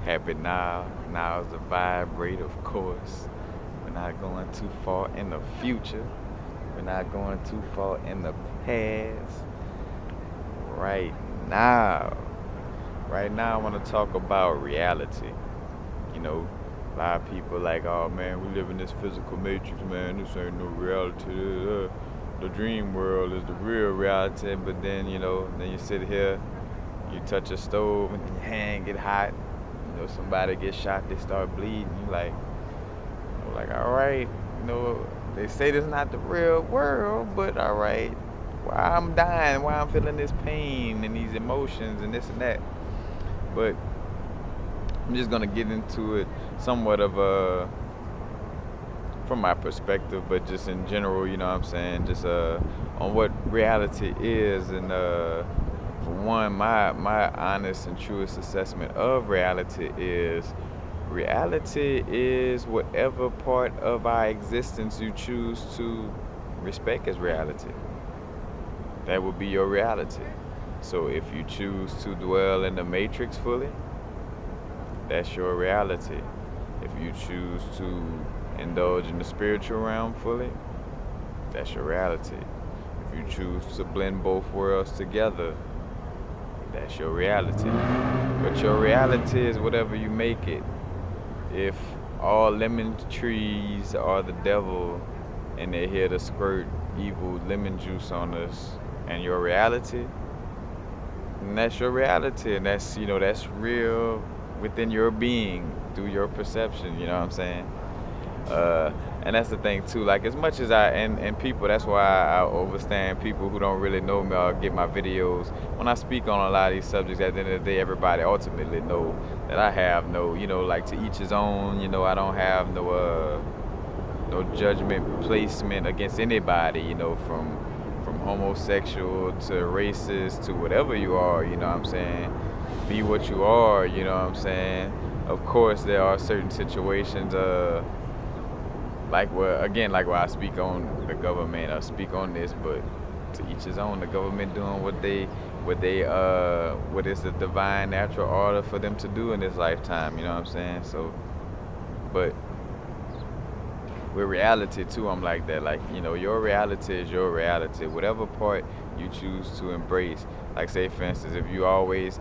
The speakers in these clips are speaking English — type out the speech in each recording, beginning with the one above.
Happy now. Now is the vibrate, of course. We're not going too far in the future. We're not going too far in the past. Right now. Right now, I want to talk about reality. You know, a lot of people like, oh man, we live in this physical matrix, man. This ain't no reality. The dream world is the real reality. But then, then you sit here, you touch a stove, and your hand get hot. Somebody gets shot, they start bleeding. Like, all right, they say this is not the real world, but all right, why I'm dying, why I'm feeling this pain and these emotions and this and that. But I'm just gonna get into it somewhat of a from my perspective, but just in general, you know what I'm saying, just on what reality is, and for one, my honest and truest assessment of reality is whatever part of our existence you choose to respect as reality. That would be your reality. So if you choose to dwell in the matrix fully, that's your reality. If you choose to indulge in the spiritual realm fully, that's your reality. If you choose to blend both worlds together, that's your reality. But your reality is whatever you make it. If all lemon trees are the devil and they're here to squirt evil lemon juice on us and your reality, and that's your reality, and that's real within your being through your perception, you know what I'm saying? Uh, and that's the thing too. Like as much as and people, that's why I overstand people who don't really know me or get my videos. When I speak on a lot of these subjects, at the end of the day, everybody ultimately know that I have no, like to each his own. I don't have no judgment placement against anybody. From homosexual to racist to whatever you are. You know what I'm saying? Be what you are. You know what I'm saying? Of course, there are certain situations. Like where I speak on the government, I speak on this, but to each his own. The government doing what is the divine natural order for them to do in this lifetime. You know what I'm saying? So, but with reality too, I'm like that. Like your reality is your reality. Whatever part you choose to embrace. Like say for instance, if you always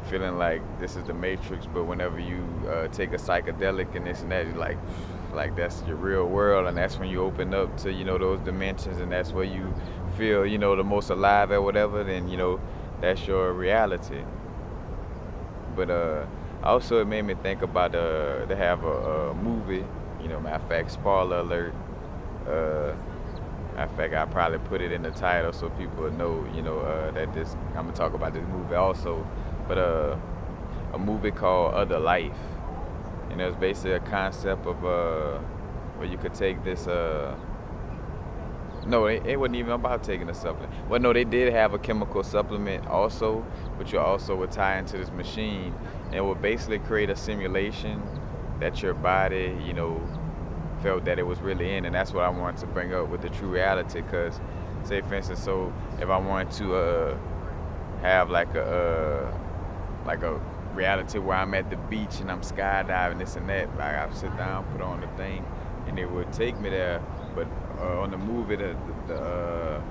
feeling like this is the matrix, but whenever you take a psychedelic and this and that, you're like that's your real world, and that's when you open up to those dimensions, and that's where you feel the most alive or whatever. Then that's your reality. But also it made me think about they have a movie. Matter of fact, spoiler alert. Uh, Matter of fact, I probably put it in the title so people would know, that this I'm gonna talk about this movie also. But a movie called Other Life, and it was basically a concept of where you could take this. No, it wasn't even about taking a supplement. Well, no, they did have a chemical supplement also, but you also would tie into this machine, and it would basically create a simulation that your body, felt that it was really in, and that's what I wanted to bring up with the true reality. Cause, say for instance, so if I wanted to have like a reality where I'm at the beach and I'm skydiving, this and that, like I sit down, put on the thing, and it would take me there. But on the movie, the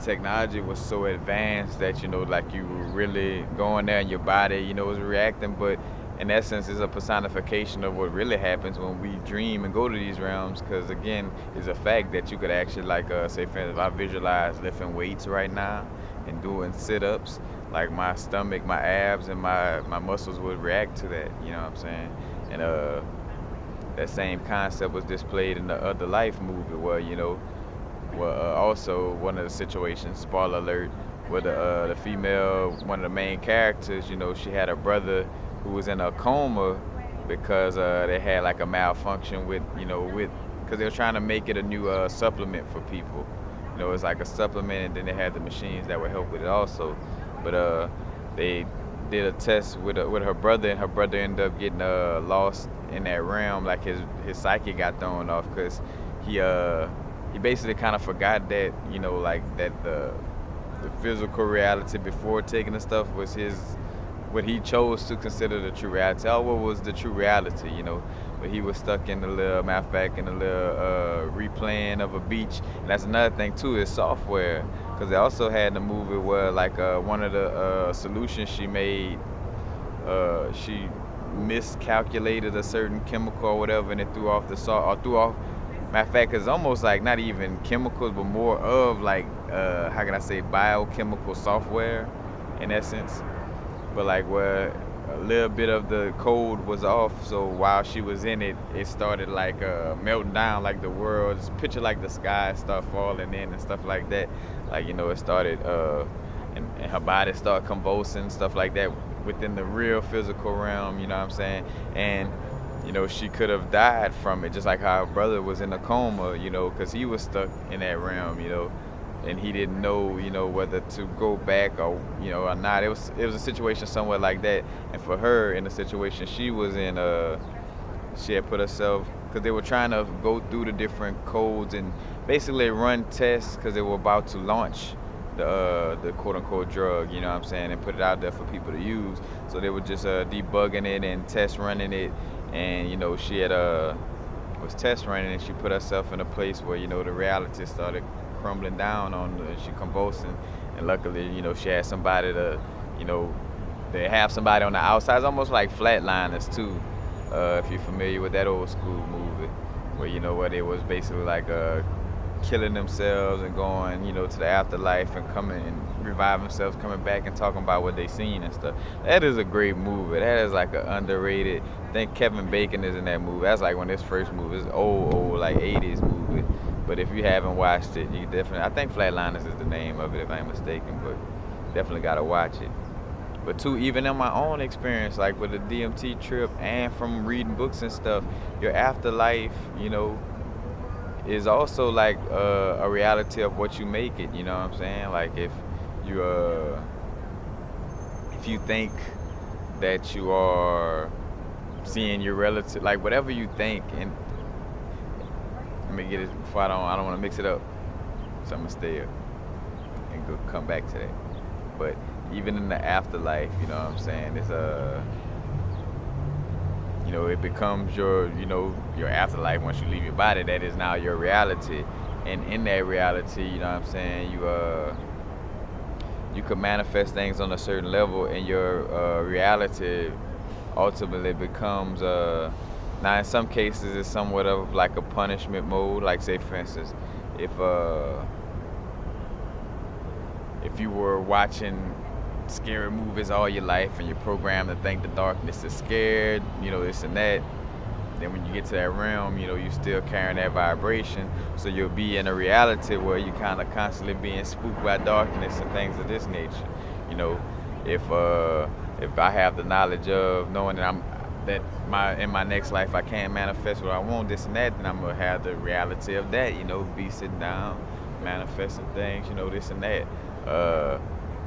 technology was so advanced that like you were really going there and your body, was reacting. But in essence, it's a personification of what really happens when we dream and go to these realms. Because again, it's a fact that you could actually, like, say, for instance, if I visualize lifting weights right now and doing sit-ups, like my stomach, my abs, and my muscles would react to that. You know what I'm saying? And that same concept was displayed in the Other Life movie, where also one of the situations, spoiler alert, where the female, one of the main characters, she had a brother who was in a coma because they had like a malfunction with because they were trying to make it a new supplement for people. It's like a supplement, and then they had the machines that would help with it also. But they did a test with her brother, and her brother ended up getting lost in that realm. Like his psyche got thrown off because he he basically kind of forgot that like that the physical reality before taking the stuff was his what he chose to consider the true reality. Oh, what was the true reality, you know? But he was stuck in the little, matter of fact, in the little replaying of a beach. And that's another thing too, is software, because they also had the movie where like one of the solutions she made, she miscalculated a certain chemical or whatever, and it threw off the salt or threw off. Matter of fact, it's almost like not even chemicals, but more of like how can I say biochemical software, in essence. But like where a little bit of the code was off, so while she was in it, it started like melting down, like the world's picture, like the sky start falling in and stuff like that. Like you know, it started and her body started convulsing, stuff like that within the real physical realm. You know what I'm saying? And you know, she could have died from it, just like how her brother was in a coma, you know, because he was stuck in that realm, you know, and he didn't know, you know, whether to go back or, you know, or not. It was a situation somewhat like that, and for her in the situation she was in, she had put herself because they were trying to go through the different codes and basically run tests because they were about to launch the quote unquote drug, you know what I'm saying, and put it out there for people to use. So they were just debugging it and test running it, and you know she had was test running and she put herself in a place where you know the reality started crumbling down on her and she convulsing, and luckily you know she had somebody to, you know, they have somebody on the outside. It's almost like Flatliners too, if you're familiar with that old school movie, where you know where they was basically like killing themselves and going, you know, to the afterlife and coming and reviving themselves, coming back and talking about what they seen and stuff. That is a great movie. That is like an underrated. I think Kevin Bacon is in that movie. That's like one of his first movies. It's old like 80s movie. But if you haven't watched it, you definitely. I think Flatliners is the name of it, if I ain't mistaken. But definitely gotta watch it. But too, even in my own experience, like with the DMT trip and from reading books and stuff, your afterlife, you know, is also like a reality of what you make it. You know what I'm saying? Like you if you think that you are seeing your relative, like whatever you think, and let me get it before I don't want to mix it up, so I'm gonna stay and go come back to that. But even in the afterlife, you know what I'm saying? It's you know, it becomes your, you know, your afterlife once you leave your body. That is now your reality, and in that reality, you know what I'm saying? You could manifest things on a certain level, and your reality ultimately becomes now in some cases it's somewhat of like a punishment mode. Like say for instance, if uh if you were watching scary movies all your life and you're programmed to think the darkness is scared, you know, this and that, then when you get to that realm, you know, you still carrying that vibration. So you'll be in a reality where you kind of constantly being spooked by darkness and things of this nature. You know, if I have the knowledge of knowing that my in my next life I can't manifest what I want, this and that, then I'm gonna have the reality of that. You know, be sitting down, manifesting things. You know, this and that. Uh,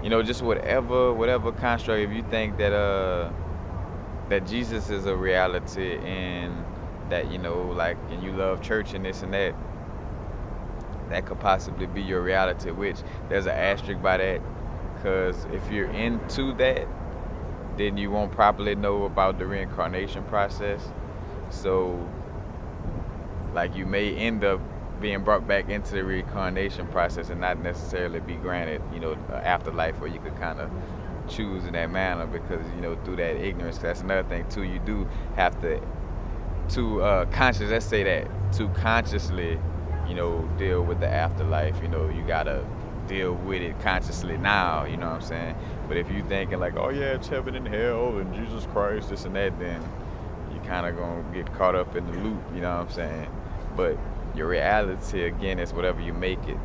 you know, just whatever construct. If you think that Jesus is a reality and that you know like and you love church and this and that, that could possibly be your reality, which there's an asterisk by that, because if you're into that, then you won't properly know about the reincarnation process. So like you may end up being brought back into the reincarnation process and not necessarily be granted, you know, afterlife where you could kind of choose in that manner, because you know through that ignorance. 'Cause that's another thing too. You do have to conscious. Let's say that to consciously, you know, deal with the afterlife. You know, you gotta deal with it consciously now. You know what I'm saying? But if you thinking like, oh yeah, it's heaven and hell and Jesus Christ, this and that, then you kind of gonna get caught up in the loop. You know what I'm saying? But your reality again is whatever you make it.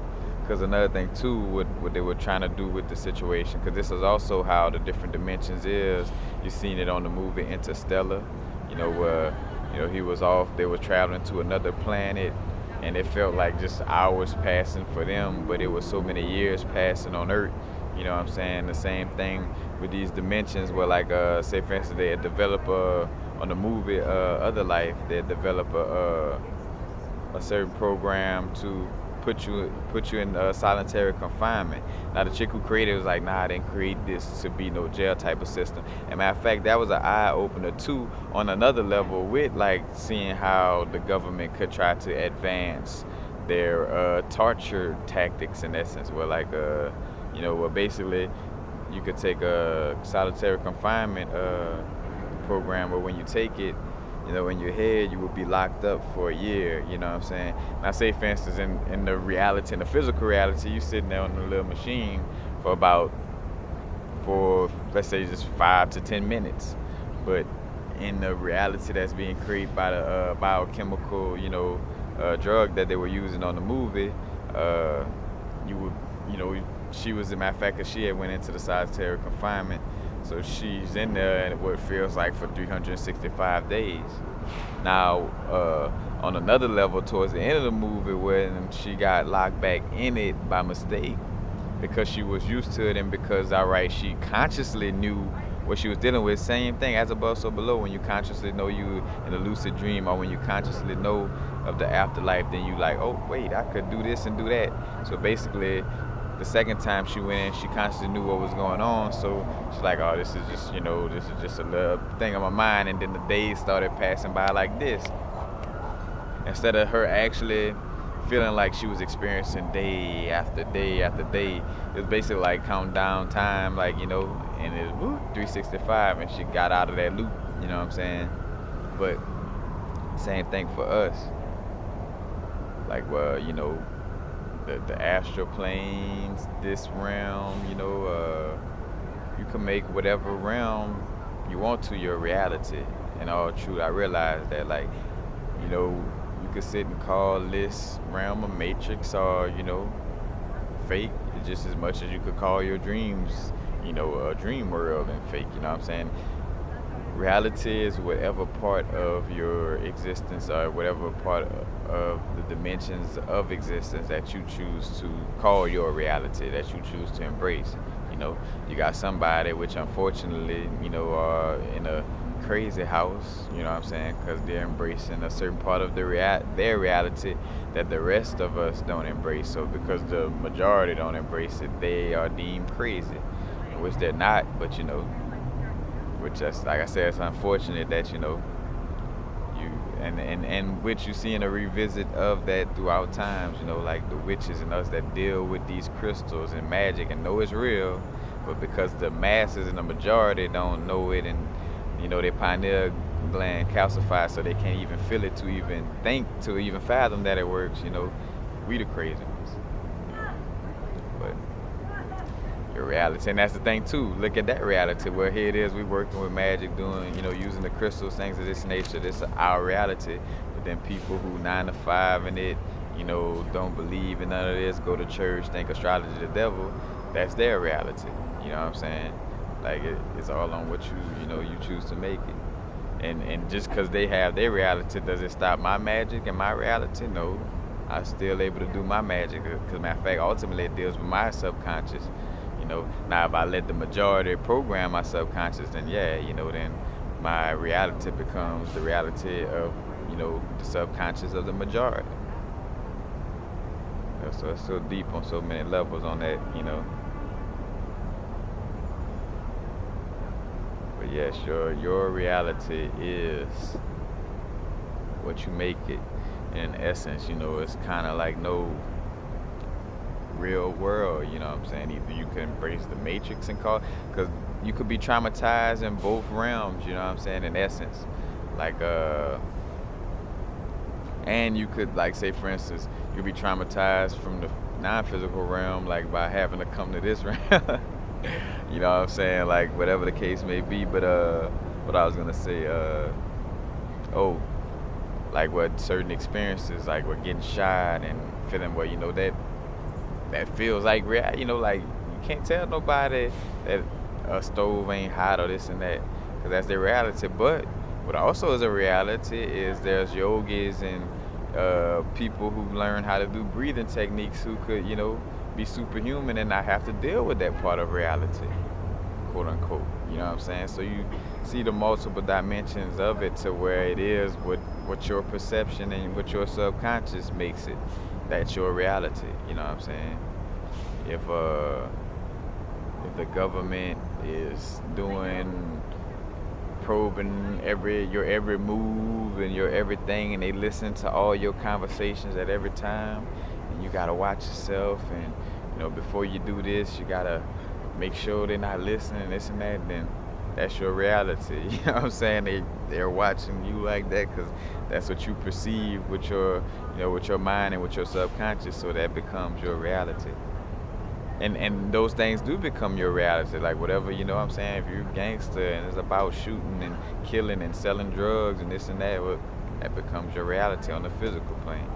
Because another thing too, what they were trying to do with the situation, because this is also how the different dimensions is. You seen it on the movie Interstellar, you know, where you know he was off, they were traveling to another planet, and it felt like just hours passing for them, but it was so many years passing on Earth. You know what I'm saying? The same thing with these dimensions, where like say for instance they had developed on the movie Other Life, they had developed a certain program to put you in solitary confinement. Now the chick who created it was like, nah, I didn't create this to be no jail type of system. And matter of fact, that was an eye opener too on another level with like seeing how the government could try to advance their torture tactics in essence, where like well basically you could take a solitary confinement program where when you take it, in your head you would be locked up for a year, you know what I'm saying? Now say for instance in the reality, in the physical reality, you sitting there on the little machine for about for let's say just 5 to 10 minutes. But in the reality that's being created by the biochemical, drug that they were using on the movie, uh, you would, you know, she was, a matter of fact, 'cause she had went into the solitary confinement, so she's in there and what feels like for 365 days. Now, on another level, towards the end of the movie, when she got locked back in it by mistake, because she was used to it and because, all right, she consciously knew what she was dealing with. Same thing, as above, so below. When you consciously know you in a lucid dream, or when you consciously know of the afterlife, then you like, oh wait, I could do this and do that. So basically, the second time she went in, she consciously knew what was going on. So she's like, oh, this is just, this is just a little thing on my mind. And then the days started passing by like this, instead of her actually feeling like she was experiencing day after day after day. It was basically like countdown time, like, and it was 365, and she got out of that loop, you know what I'm saying? But same thing for us. Like, well, the astral planes, this realm, you can make whatever realm you want to your reality. In all truth, I realized that, like, you could sit and call this realm a matrix, or, fake, just as much as you could call your dreams, a dream world and fake, you know what I'm saying? Reality is whatever part of your existence, or whatever part of the dimensions of existence that you choose to call your reality, that you choose to embrace. You got somebody which unfortunately, are in a crazy house, you know what I'm saying, because they're embracing a certain part of their reality that the rest of us don't embrace. So because the majority don't embrace it, they are deemed crazy, in which they're not. But which is, like I said, it's unfortunate that you and which you see in a revisit of that throughout times, like the witches and us that deal with these crystals and magic and know it's real, but because the masses and the majority don't know it, and their pineal gland calcified, so they can't even feel it to even think, to even fathom that it works, we the crazy ones. But your reality. And that's the thing too. Look at that reality. Where here it is, we working with magic, doing, using the crystals, things of this nature. This is our reality. But then people who 9 to 5 in it, don't believe in none of this, go to church, think astrology the devil. That's their reality. You know what I'm saying? Like it's all on what you choose to make it. And just because they have their reality, does it stop my magic and my reality? No. I'm still able to do my magic. Because matter of fact, ultimately it deals with my subconscious. Now if I let the majority program my subconscious, then yeah, then my reality becomes the reality of, the subconscious of the majority. So it's so deep on so many levels on that. But yes, your reality is what you make it. In essence, it's kind of like no real world, you know what I'm saying? Either you can embrace the matrix and call, because you could be traumatized in both realms, you know what I'm saying? In essence, like and you could, like, say for instance, you could be traumatized from the non-physical realm, like by having to come to this realm. You know what I'm saying? Like whatever the case may be. But what I was gonna say, oh, like what certain experiences, like what getting shot and feeling what that feels like real. Like you can't tell nobody that a stove ain't hot or this and that, because that's their reality. But what also is a reality is there's yogis and people who learn how to do breathing techniques who could, be superhuman and not have to deal with that part of reality, quote unquote. You know what I'm saying? So you see the multiple dimensions of it, to where it is what your perception and what your subconscious makes it. that's your reality. You know what I'm saying? If uh if the government is doing probing your every move and your everything, and they listen to all your conversations at every time, and you gotta watch yourself, and before you do this you gotta make sure they're not listening, this and that, then that's your reality. You know what I'm saying? They're watching you like that because that's what you perceive with your with your mind and with your subconscious, so that becomes your reality. And those things do become your reality, like whatever, what I'm saying, if you're a gangster and it's about shooting and killing and selling drugs and this and that, well, that becomes your reality on the physical plane.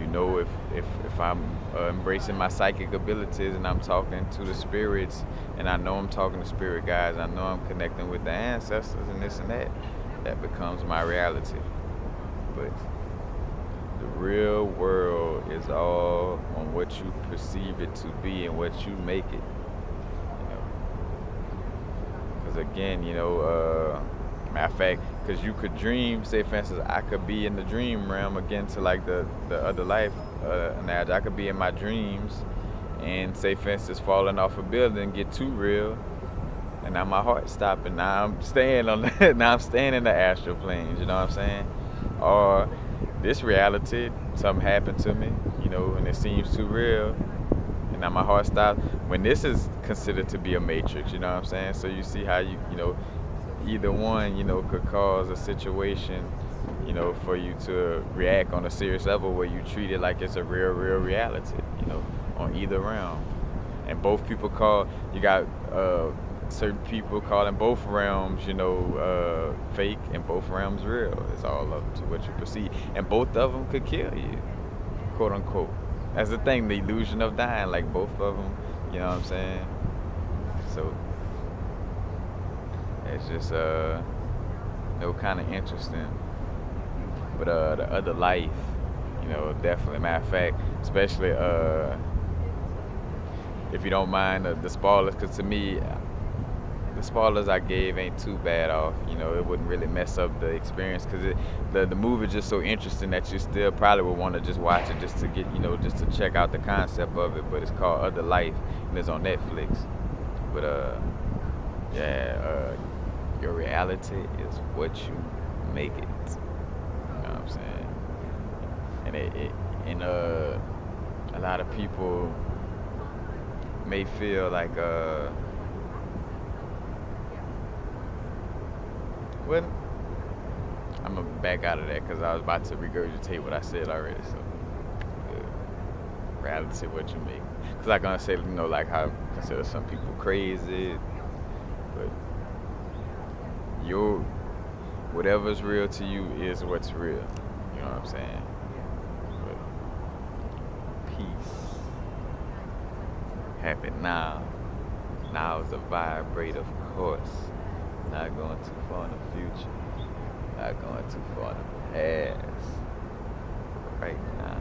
you know if if I'm embracing my psychic abilities and I'm talking to the spirits, and I know I'm talking to spirit guides, I know I'm connecting with the ancestors and this and that, that becomes my reality. But the real world is all on what you perceive it to be and what you make it. Because again, matter of fact, because you could dream. Say, for instance, I could be in the dream realm again to like the other life analogy. I could be in my dreams, and say, for instance, falling off a building, get too real, and now my heart stopping. Now I'm staying on the, now I'm staying in the astral planes. You know what I'm saying? Or this reality, something happened to me, and it seems too real, and now my heart stops. When this is considered to be a matrix, you know what I'm saying? So you see how either one, could cause a situation, for you to react on a serious level where you treat it like it's a real reality, on either realm. And both people call, you got certain people calling both realms, fake, and both realms real. It's all up to what you perceive. And both of them could kill you, quote unquote. That's the thing, the illusion of dying, like both of them, you know what I'm saying? So it's just kind of interesting. But the other life, definitely. Matter of fact, especially if you don't mind the spoilers, because to me, the spoilers I gave ain't too bad off. It wouldn't really mess up the experience, because the movie is just so interesting that you still probably would want to just watch it just to get, just to check out the concept of it. But it's called Other Life, and it's on Netflix. But yeah, your reality is what you make it. You know what I'm saying? And a lot of people may feel like well, I'm gonna back out of that because I was about to regurgitate what I said already. So, reality, what you make. Because I'm gonna say, like how I consider some people crazy, but your whatever's real to you is what's real. You know what I'm saying? But peace, happen now. Now is a vibrate, of course. Not going too far in the future. Not going too far in the past. Right now.